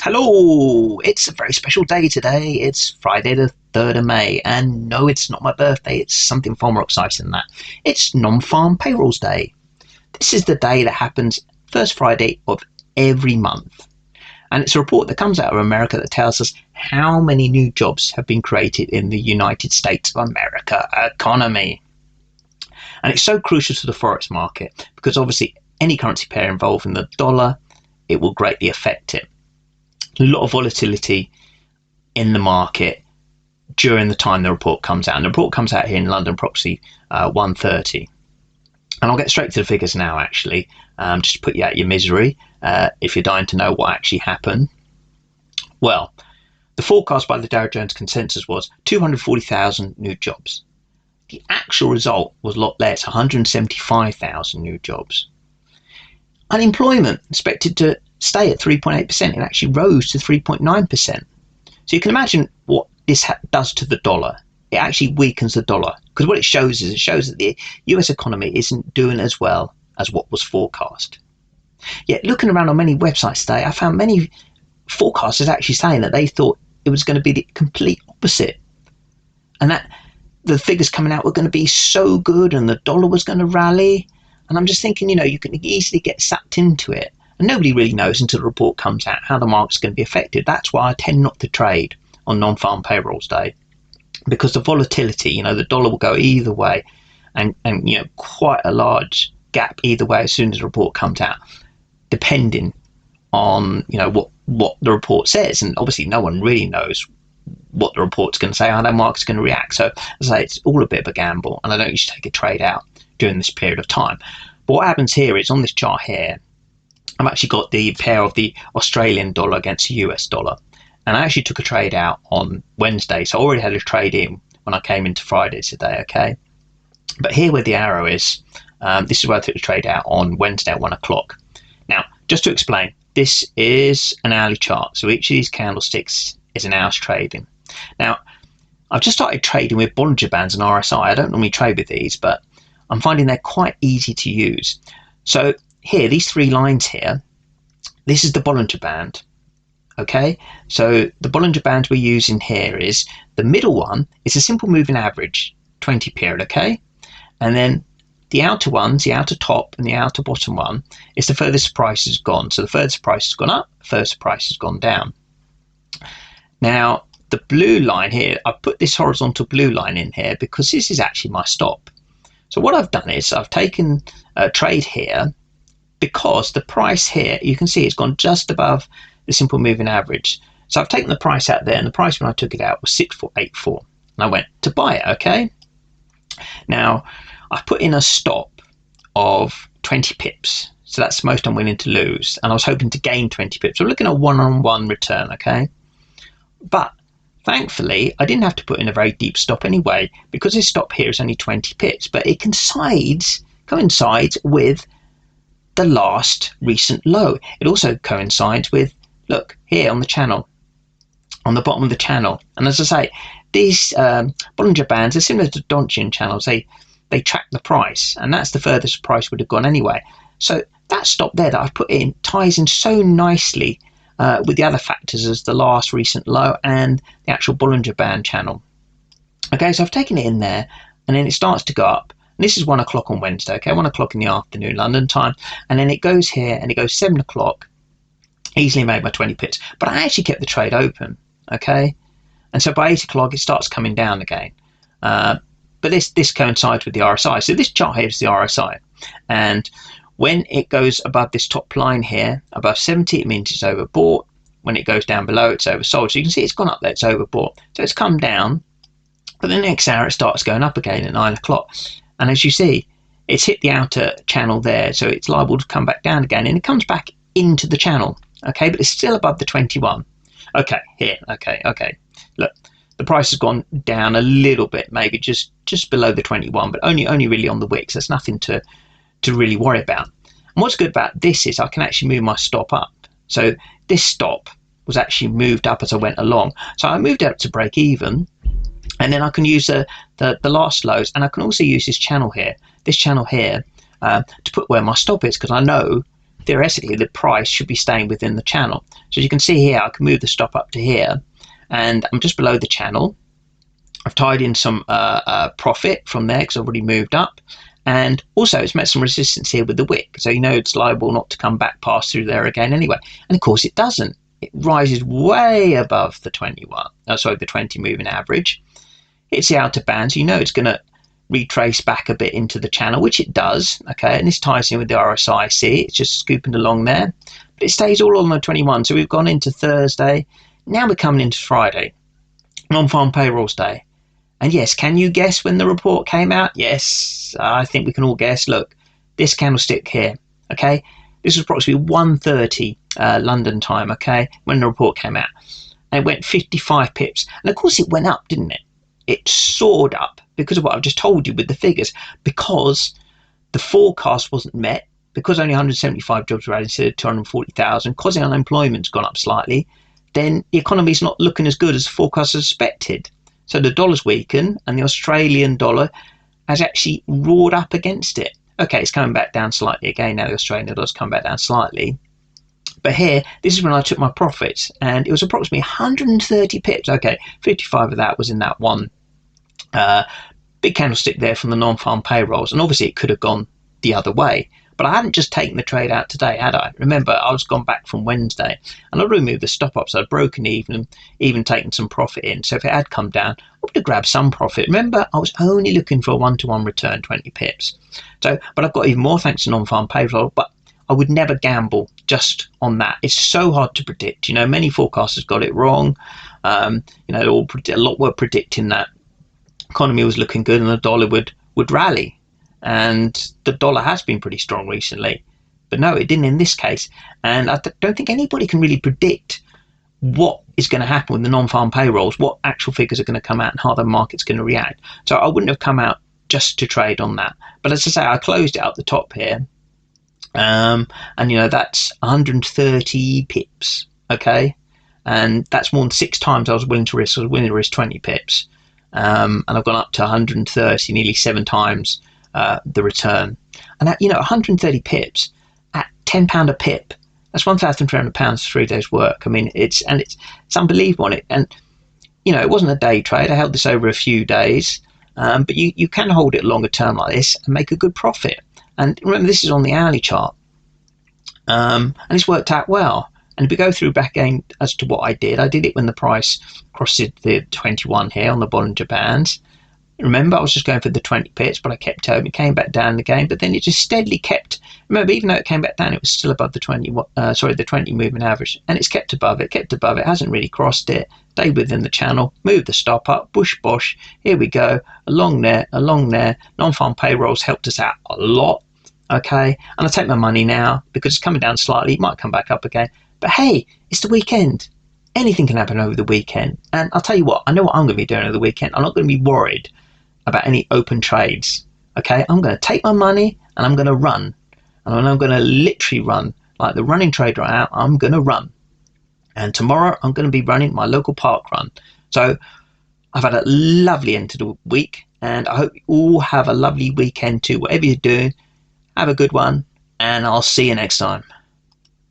Hello! It's a very special day today. It's Friday the 3rd of May, and no, it's not my birthday. It's something far more exciting than that. It's non-farm payrolls day. This is the day that happens first Friday of every month. And it's a report that comes out of America that tells us how many new jobs have been created in the United States of America economy. And it's so crucial to the forex market because obviously any currency pair involving the dollar, it will greatly affect it. A lot of volatility in the market during the time the report comes out. And the report comes out here in London approximately 1:30. And I'll get straight to the figures now, actually, just to put you out of your misery if you're dying to know what actually happened. Well, the forecast by the Dow Jones Consensus was 240,000 new jobs. The actual result was a lot less, 175,000 new jobs. Unemployment expected to stay at 3.8%. It actually rose to 3.9%. So you can imagine what this does to the dollar. It actually weakens the dollar because what it shows that the US economy isn't doing as well as what was forecast. Yet looking around on many websites today, I found many forecasters actually saying that they thought it was going to be the complete opposite, and that the figures coming out were going to be so good and the dollar was going to rally. And I'm just thinking, you can easily get sucked into it. And nobody really knows until the report comes out how the market's going to be affected. That's why I tend not to trade on non-farm payrolls day, because the volatility, the dollar will go either way, and quite a large gap either way as soon as the report comes out, depending on what the report says. And obviously no one really knows what the report's going to say, how the market's going to react. So as I say, it's all a bit of a gamble, and I don't usually take a trade out during this period of time. But what happens here is on this chart here, I've actually got the pair of the Australian dollar against the US dollar. And I actually took a trade out on Wednesday. So I already had a trade in when I came into Friday today, okay? But here where the arrow is, this is where I took the trade out on Wednesday at 1 o'clock. Now, just to explain, this is an hourly chart. So each of these candlesticks is an hour's trading. Now, I've just started trading with Bollinger Bands and RSI. I don't normally trade with these, but I'm finding they're quite easy to use. So here, these three lines here, this is the Bollinger Band. Okay, so the Bollinger Band we're using here is the middle one is a simple moving average 20 period, okay? And then the outer ones, the outer top and the outer bottom one, is the furthest price has gone. So the furthest price has gone up, the furthest price has gone down. Now, the blue line here, I've put this horizontal blue line in here because this is actually my stop. So what I've done is I've taken a trade here because the price here, you can see it's gone just above the simple moving average. So I've taken the price out there, and the price when I took it out was 6484, and I went to buy it, okay? Now, I put in a stop of 20 pips. So that's the most I'm willing to lose, and I was hoping to gain 20 pips. So we're looking at one-on-one return, okay? But thankfully, I didn't have to put in a very deep stop anyway, because this stop here is only 20 pips, but it coincides with the last recent low. It also coincides with, look, here on the channel, on the bottom of the channel. And as I say, these Bollinger Bands are similar to Donchian channels. They track the price, and that's the furthest price would have gone anyway. So that stop there that I've put in ties in so nicely with the other factors as the last recent low and the actual Bollinger Band channel. Okay, so I've taken it in there, and then it starts to go up. And this is 1 o'clock on Wednesday, okay, 1 o'clock in the afternoon, London time. And then it goes here, and it goes 7 o'clock. Easily made my 20 pips. But I actually kept the trade open, okay? And so by 8 o'clock, it starts coming down again. But this coincides with the RSI. So this chart here is the RSI. And when it goes above this top line here, above 70, it means it's overbought. When it goes down below, it's oversold. So you can see it's gone up there, it's overbought. So it's come down, but the next hour it starts going up again at 9 o'clock. And as you see, it's hit the outer channel there, so it's liable to come back down again, and it comes back into the channel, okay, but it's still above the 21. Okay, here, okay. Look, the price has gone down a little bit, maybe just below the 21, but only really on the wicks. There's nothing to really worry about. And what's good about this is I can actually move my stop up. So this stop was actually moved up as I went along. So I moved up to break even, and then I can use the last lows, and I can also use this channel here to put where my stop is, because I know theoretically the price should be staying within the channel. So as you can see here, I can move the stop up to here, and I'm just below the channel. I've tied in some profit from there because I've already moved up, and also it's met some resistance here with the wick, so you know it's liable not to come back past through there again anyway. And of course it doesn't. It rises way above the 20 moving average. It's the outer band, so you know it's going to retrace back a bit into the channel, which it does. Okay, and this ties in with the RSI. See, it's just scooping along there, but it stays all on the 21. So we've gone into Thursday. Now we're coming into Friday, non-farm payrolls day. And yes, can you guess when the report came out? Yes, I think we can all guess. Look, this candlestick here. Okay, this was approximately 1:30 London time. Okay, when the report came out, and it went 55 pips. And of course, it went up, didn't it? It soared up because of what I've just told you with the figures, because the forecast wasn't met, because only 175 jobs were added instead of 240,000, causing unemployment's gone up slightly. Then the economy's not looking as good as the forecasters suspected. So the dollar's weakened, and the Australian dollar has actually roared up against it. Okay, it's coming back down slightly again now. The Australian dollar's come back down slightly. But here, this is when I took my profits, and it was approximately 130 pips. Okay, 55 of that was in that one big candlestick there from the non-farm payrolls. And obviously it could have gone the other way. But I hadn't just taken the trade out today, had I? Remember, I was gone back from Wednesday, and I removed the stop up, so I'd broken even taken some profit in. So if it had come down, I would have grabbed some profit. Remember, I was only looking for a 1-to-1 return, 20 pips. So, but I've got even more thanks to non-farm payroll, but I would never gamble just on that. It's so hard to predict. You know, many forecasters got it wrong. You know, a lot were predicting that economy was looking good and the dollar would rally. And the dollar has been pretty strong recently, but no, it didn't in this case. And I don't think anybody can really predict what is going to happen with the non-farm payrolls, what actual figures are going to come out and how the market's going to react. So I wouldn't have come out just to trade on that. But as I say, I closed it out the top here, and you know, that's 130 pips. Okay, and that's more than 6 times I was willing to risk. I was willing to risk 20 pips, and I've gone up to 130, nearly 7 times the return. And that, you know, 130 pips at £10 a pip, that's £1,300 for 3 days work. I mean, it's unbelievable. And you know, it wasn't a day trade. I held this over a few days, but you can hold it longer term like this and make a good profit. And remember, this is on the hourly chart, and it's worked out well. And if we go through back again as to what I did it when the price crossed the 21 here on the Bollinger Bands. Remember, I was just going for the 20 pips, but I kept hoping. It came back down again, but then it just steadily kept. Remember, even though it came back down, it was still above the 20 moving average, and it's kept above it, hasn't really crossed it. Stayed within the channel, moved the stop up, bush bosh. Here we go, along there. Non-farm payrolls helped us out a lot. Okay, and I take my money now because it's coming down slightly. It might come back up again, but hey, it's the weekend. Anything can happen over the weekend, and I'll tell you what, I know what I'm going to be doing over the weekend. I'm not going to be worried about any open trades. Okay, I'm going to take my money and I'm going to run, and I'm going to literally run like the running trader I am. I'm going to run, and tomorrow I'm going to be running my local park run. So I've had a lovely end to the week, and I hope you all have a lovely weekend too. Whatever you're doing, have a good one, and I'll see you next time.